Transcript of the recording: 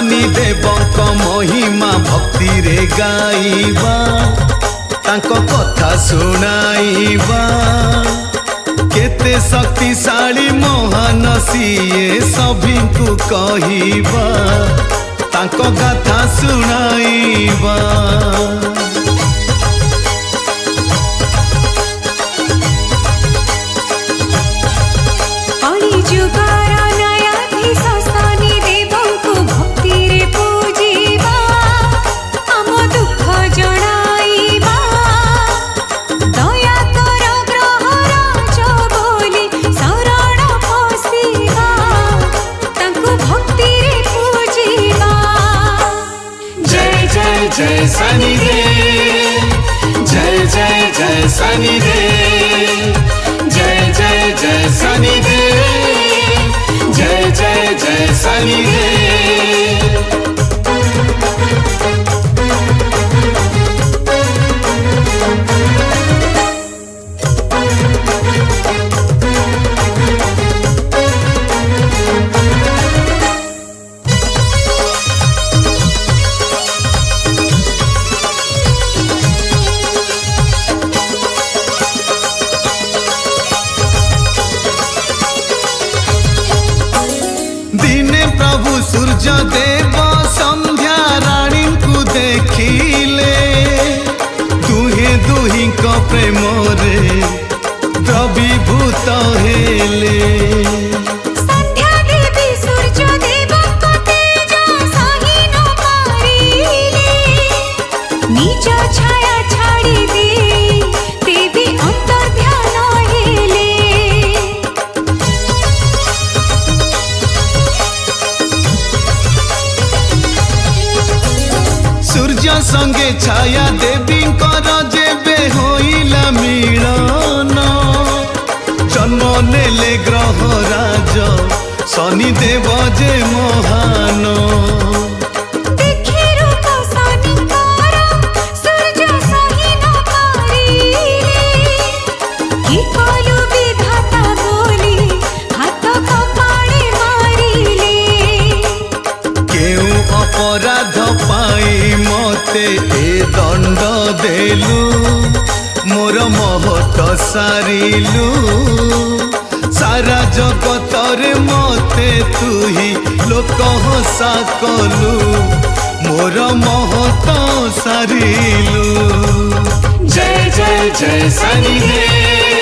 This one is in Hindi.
शनि देवक महिमा भक्ति रे गाइबा तांको कथा सुनाइबा केते शक्तिशाली महान सिए सभी को कहिबा तांको गाथा सुनाइबा। जय शनिदेव जय जय जय शनिदेव जय जय जय शनिदेव जय जय जय शनिदेव। दिने प्रभु सूर्य देव संध्या रानी को देखिले दुहे दुही को प्रेम रे द्रवीभूत हेले। संध्या देवी सूर्य देव को तेज सही न पारिले निज छाया छाड़ी दे देवी अंतर ध्यान हेले। सूर्य संगे छाया देवी जेबे होइला मिलन जन्म नेले ग्रह राज शनि देव जे महान। देखि रूप शनिकर सूर्य सही न पारिले कि कलु विधाता बोली हाथ कपाळे मारिले। केउ अपराध पाई मते ए दंड देलु मोर महत सारिलु सारा जगत रे मते तुही लोक हसा कलु मोर महत सारिलु। जय जय जय शनिदेव